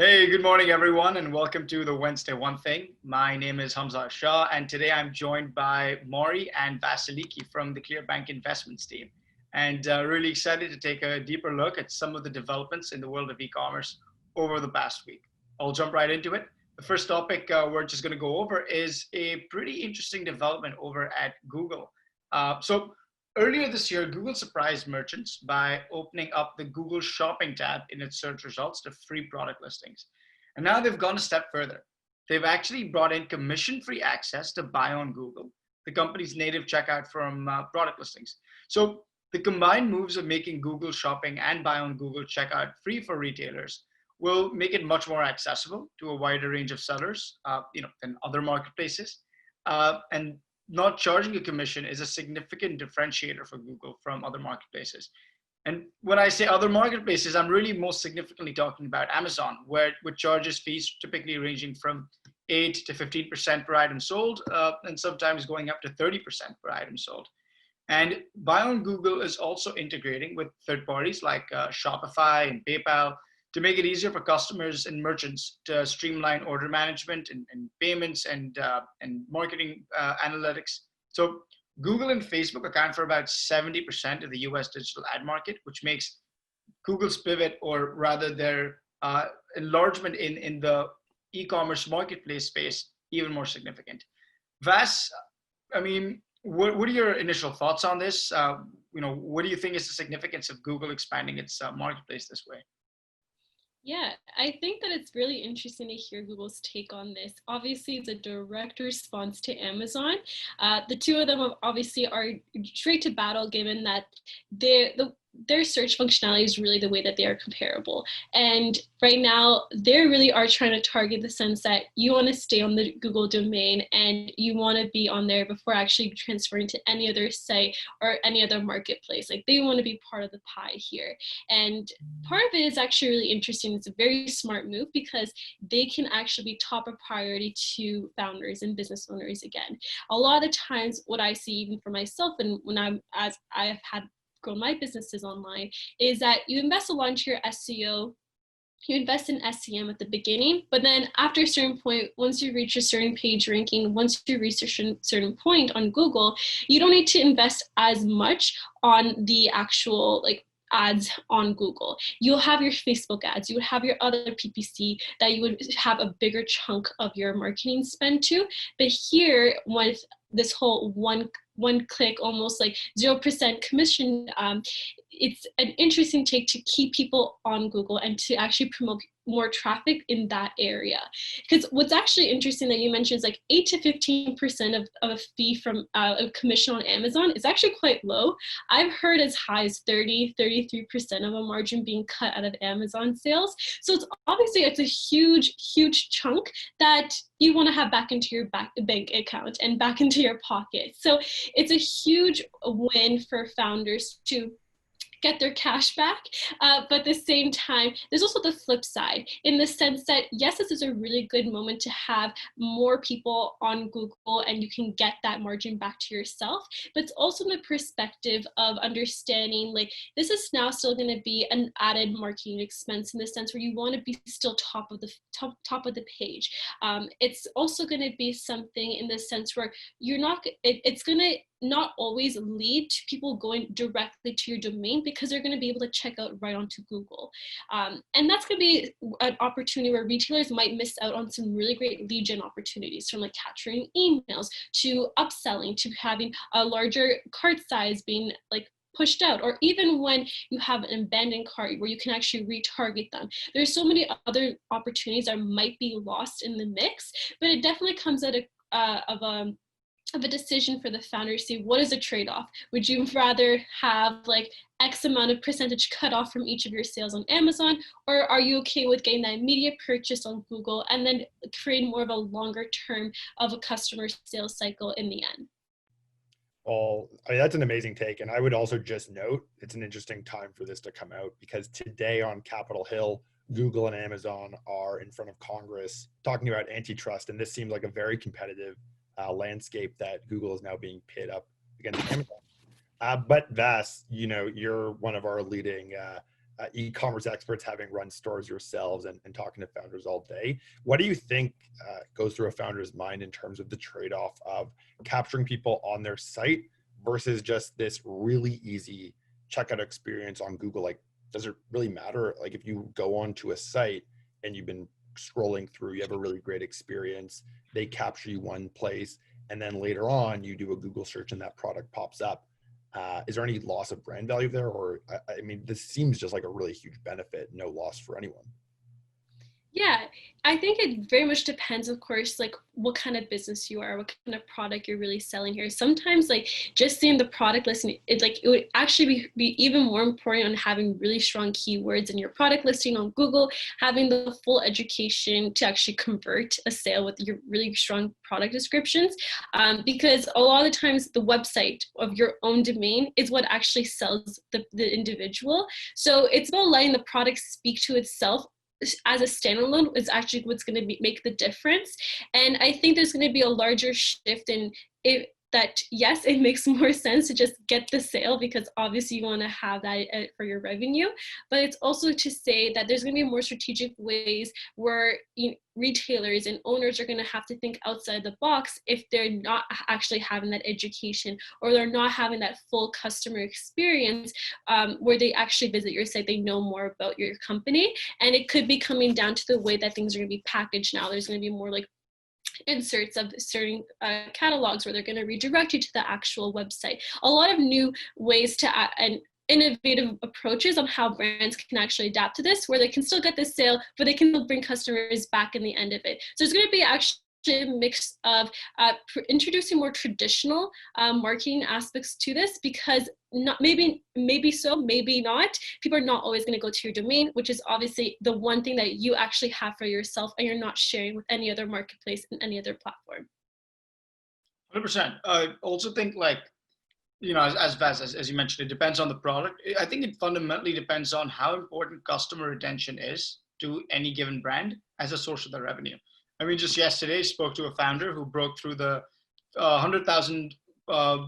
Hey, good morning, everyone, and welcome to the Wednesday One Thing. My name is Hamza and today I'm joined by Maury and Vasiliki from the ClearBank Investments team. And really excited to take a deeper look at some of the developments in the world of e-commerce over the past week. I'll jump right into it. The first topic we're just going to go over is a pretty interesting development over at Google. So earlier this year, Google surprised merchants by opening up the Google Shopping tab in its search results to free product listings. And now they've gone a step further. They've actually brought in commission-free access to Buy on Google, the company's native checkout from product listings. So the combined moves of making Google Shopping and Buy on Google checkout free for retailers will make it much more accessible to a wider range of sellers, than other marketplaces. And not charging a commission is a significant differentiator for Google from other marketplaces. And when I say other marketplaces, I'm really most significantly talking about Amazon, which charges fees typically ranging from 8 to 15% per item sold, and sometimes going up to 30% per item sold. And Buy on Google is also integrating with third parties like Shopify and PayPal to make it easier for customers and merchants to streamline order management and payments and marketing analytics. So Google and Facebook account for about 70% of the US digital ad market, which makes Google's pivot, or rather their enlargement in the e-commerce marketplace space, even more significant. Vas, I mean, what are your initial thoughts on this? What do you think is the significance of Google expanding its marketplace this way? Yeah, I think that it's really interesting to hear Google's take on this. Obviously, it's a direct response to Amazon. The two of them obviously are straight to battle, given that their search functionality is really the way that they are comparable. And right now, they really are trying to target the sense that you want to stay on the Google domain and you want to be on there before actually transferring to any other site or any other marketplace. Like, they want to be part of the pie here. And part of it is actually really interesting. It's a very smart move because they can actually be top of priority to founders and business owners again. A lot of the times, what I see even for myself, and as I've had grown my businesses online, is that you invest a lot into your SEO, you invest in SEM at the beginning, but then after a certain point, once you reach a certain page ranking, once you reach a certain point on Google, you don't need to invest as much on the actual ads on Google. You'll have your Facebook ads, you would have your other PPC that you would have a bigger chunk of your marketing spend to. But here, with this whole one click, almost like 0% commission, it's an interesting take to keep people on Google and to actually promote more traffic in that area. Because what's actually interesting that you mentioned is like 8 to 15% of a fee from a commission on Amazon is actually quite low. I've heard as high as 33% of a margin being cut out of Amazon sales. So it's a huge chunk that you want to have back into your bank account and back into your pocket. So it's a huge win for founders to get their cash back. But at the same time, there's also the flip side, in the sense that, yes, this is a really good moment to have more people on Google and you can get that margin back to yourself. But it's also the perspective of understanding, like, this is now still going to be an added marketing expense, in the sense where you want to be still top of the page. It's also going to be something in the sense where it's going to not always lead to people going directly to your domain, because they're going to be able to check out right onto Google. And that's going to be an opportunity where retailers might miss out on some really great lead gen opportunities, from like capturing emails to upselling to having a larger cart size being like pushed out, or even when you have an abandoned cart where you can actually retarget them. There's so many other opportunities that might be lost in the mix, but it definitely comes out of a decision for the founder to see what is a trade-off. Would you rather have like X amount of percentage cut off from each of your sales on Amazon, or are you okay with getting that immediate purchase on Google and then creating more of a longer term of a customer sales cycle in the end? Well, I mean, that's an amazing take. And I would also just note, it's an interesting time for this to come out, because today on Capitol Hill, Google and Amazon are in front of Congress talking about antitrust. And this seems like a very competitive landscape that Google is now being pit up against Amazon. But Vas, you're one of our leading e-commerce experts, having run stores yourselves and talking to founders all day. What do you think goes through a founder's mind in terms of the trade-off of capturing people on their site versus just this really easy checkout experience on Google? Like, does it really matter? Like, if you go onto a site and you've been scrolling through, you have a really great experience, they capture you one place, and then later on you do a Google search and that product pops up. Is there any loss of brand value there? Or, I mean, this seems just like a really huge benefit, no loss for anyone. Yeah, I think it very much depends, of course, like what kind of business you are, what kind of product you're really selling here. Sometimes like just seeing the product listing, it would actually be even more important on having really strong keywords in your product listing on Google, having the full education to actually convert a sale with your really strong product descriptions. Because a lot of the times the website of your own domain is what actually sells the individual. So it's about letting the product speak to itself as a standalone is actually what's going to make the difference. And I think there's going to be a larger shift in it, that yes, it makes more sense to just get the sale because obviously you want to have that for your revenue, but it's also to say that there's going to be more strategic ways where retailers and owners are going to have to think outside the box if they're not actually having that education or they're not having that full customer experience where they actually visit your site, they know more about your company. And it could be coming down to the way that things are going to be packaged now. There's going to be more like inserts of certain catalogs where they're going to redirect you to the actual website. A lot of new ways to and innovative approaches on how brands can actually adapt to this, where they can still get the sale, but they can bring customers back in the end of it. So it's going to be actually a mix of introducing more traditional marketing aspects to this, because maybe so, maybe not. People are not always going to go to your domain, which is obviously the one thing that you actually have for yourself and you're not sharing with any other marketplace and any other platform. 100%. I also think, like, as you mentioned, it depends on the product. I think it fundamentally depends on how important customer retention is to any given brand as a source of their revenue. I mean, just yesterday spoke to a founder who broke through the 100,000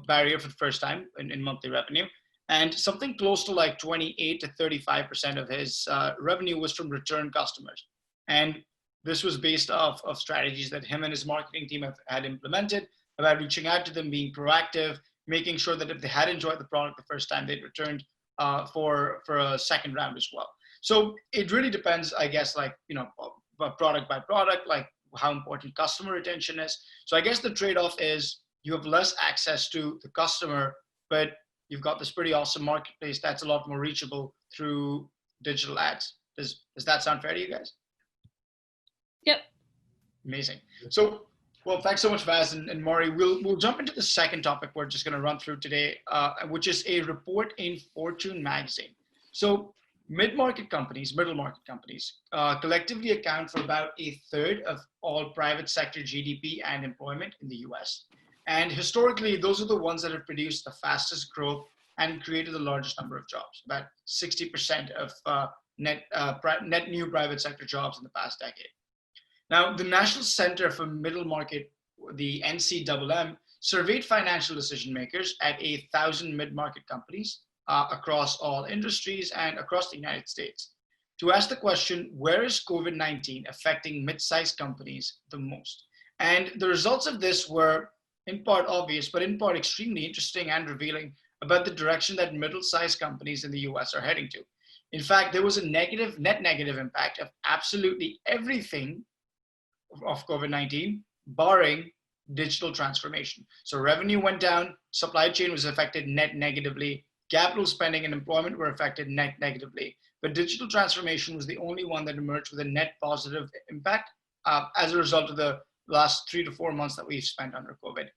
barrier for the first time in monthly revenue. And something close to like 28 to 35% of his revenue was from return customers. And this was based off of strategies that him and his marketing team had implemented about reaching out to them, being proactive, making sure that if they had enjoyed the product the first time, they'd returned for a second round as well. So it really depends, I guess, like, product by product, like how important customer retention is. So I guess the trade-off is you have less access to the customer, but you've got this pretty awesome marketplace that's a lot more reachable through digital ads. Does that sound fair to you guys? Yep. Amazing. So, well, thanks so much, Vaz and Maury. We'll jump into the second topic we're just going to run through today, which is a report in Fortune magazine. So mid-market companies, middle market companies, collectively account for about a third of all private sector GDP and employment in the US. And historically, those are the ones that have produced the fastest growth and created the largest number of jobs, about 60% of net new private sector jobs in the past decade. Now, the National Center for Middle Market, the NCMM, surveyed financial decision makers at 1,000 mid-market companies across all industries and across the United States to ask the question, where is COVID-19 affecting mid-sized companies the most? And the results of this were in part obvious, but in part extremely interesting and revealing about the direction that middle-sized companies in the US are heading to. In fact, there was a net negative impact of absolutely everything of COVID-19, barring digital transformation. So revenue went down, supply chain was affected net negatively, capital spending and employment were affected net negatively, but digital transformation was the only one that emerged with a net positive impact as a result of the last 3 to 4 months that we've spent under COVID.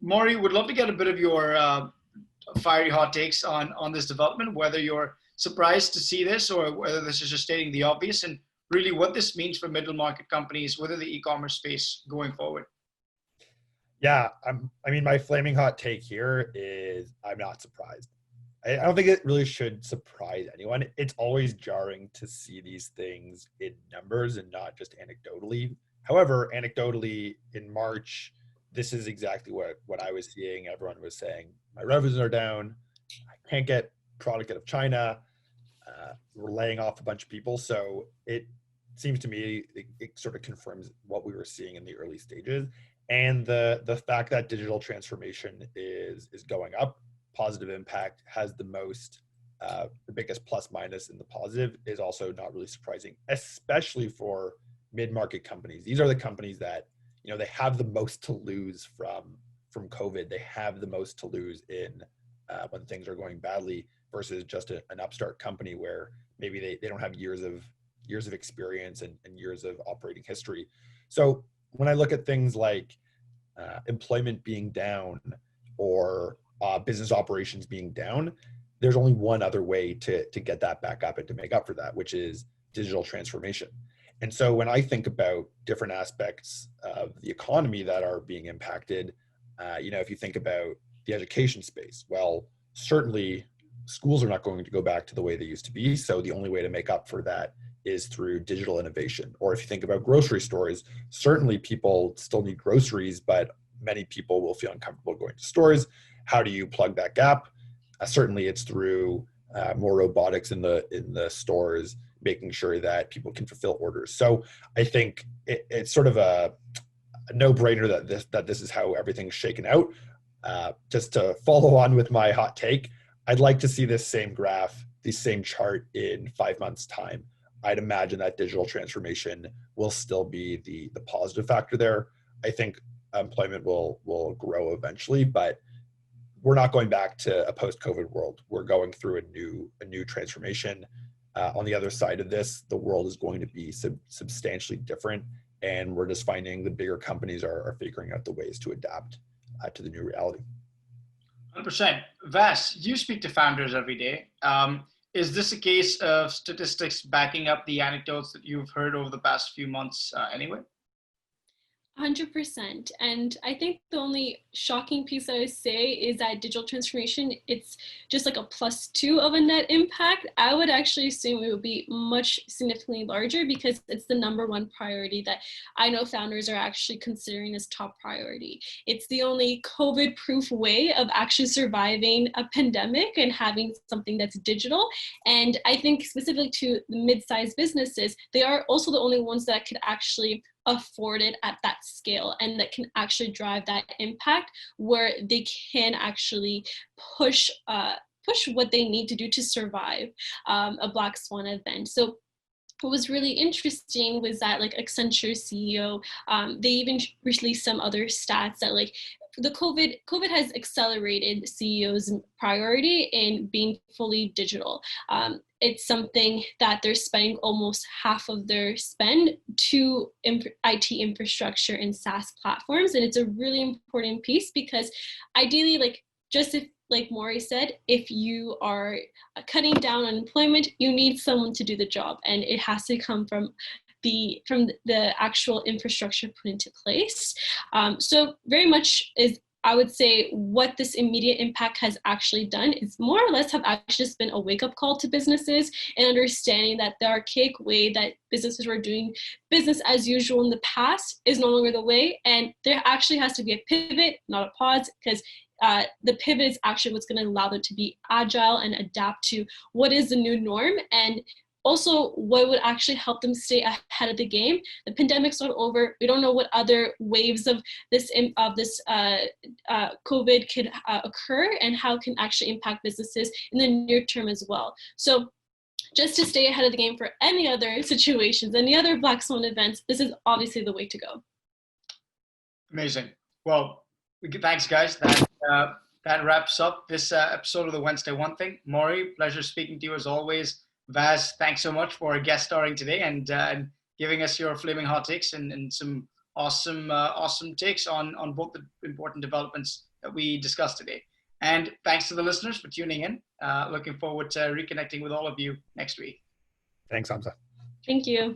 Maury, would love to get a bit of your fiery hot takes on this development, whether you're surprised to see this or whether this is just stating the obvious, and really what this means for middle market companies within the e-commerce space going forward. Yeah, I mean, my flaming hot take here is I'm not surprised. I don't think it really should surprise anyone. It's always jarring to see these things in numbers and not just anecdotally. However, anecdotally, in March, this is exactly what I was seeing. Everyone was saying, my revenues are down. I can't get product out of China. we're laying off a bunch of people. So it seems to me it sort of confirms what we were seeing in the early stages. And the fact that digital transformation is going up, positive impact has the biggest plus minus in the positive is also not really surprising, especially for mid-market companies. These are the companies that, they have the most to lose from COVID. They have the most to lose in when things are going badly versus just an upstart company where maybe they don't have years of experience and years of operating history. So when I look at things like employment being down or business operations being down, there's only one other way to get that back up and to make up for that, which is digital transformation. And so when I think about different aspects of the economy that are being impacted, if you think about the education space, well, certainly schools are not going to go back to the way they used to be. So the only way to make up for that is through digital innovation. Or if you think about grocery stores, certainly people still need groceries, but many people will feel uncomfortable going to stores. How do you plug that gap? Certainly it's through more robotics in the stores, making sure that people can fulfill orders. So I think it's sort of a no-brainer that this is how everything's shaken out. Just to follow on with my hot take, I'd like to see this same graph, the same chart in 5 months' time. I'd imagine that digital transformation will still be the positive factor there. I think employment will grow eventually, but we're not going back to a post-COVID world. We're going through a new transformation. On the other side of this, the world is going to be substantially different, and we're just finding the bigger companies are figuring out the ways to adapt to the new reality. 100%. Vas, you speak to founders every day. Is this a case of statistics backing up the anecdotes that you've heard over the past few months anyway? 100%. And I think the only shocking piece I would say is that digital transformation, it's just like a +2 of a net impact. I would actually assume it would be much significantly larger because it's the #1 priority that I know founders are actually considering as top priority. It's the only COVID-proof way of actually surviving a pandemic and having something that's digital. And I think specifically to the mid-sized businesses, they are also the only ones that could actually afford it at that scale and that can actually drive that impact where they can actually push what they need to do to survive a Black Swan event. So what was really interesting was that like Accenture CEO, they even released some other stats that like the COVID has accelerated CEOs' priority in being fully digital. It's something that they're spending almost half of their spend to IT infrastructure and SaaS platforms. And it's a really important piece because ideally, like just if, like Maury said, if you are cutting down on employment, you need someone to do the job. And it has to come from the actual infrastructure put into place. So very much is, I would say, what this immediate impact has actually done is more or less have actually just been a wake-up call to businesses and understanding that the archaic way that businesses were doing business as usual in the past is no longer the way. And there actually has to be a pivot, not a pause, because the pivot is actually what's going to allow them to be agile and adapt to what is the new norm, and also what would actually help them stay ahead of the game. The pandemic's not over. We don't know what other waves of this COVID could occur and how it can actually impact businesses in the near term as well. So just to stay ahead of the game for any other situations, any other Black Swan events, this is obviously the way to go. Amazing. Well, thanks, guys. That wraps up this episode of the Wednesday One Thing. Maury, pleasure speaking to you as always. Vas, thanks so much for guest starring today and giving us your flaming hot takes and some awesome takes on both the important developments that we discussed today. And thanks to the listeners for tuning in. Looking forward to reconnecting with all of you next week. Thanks, Hamza. Thank you.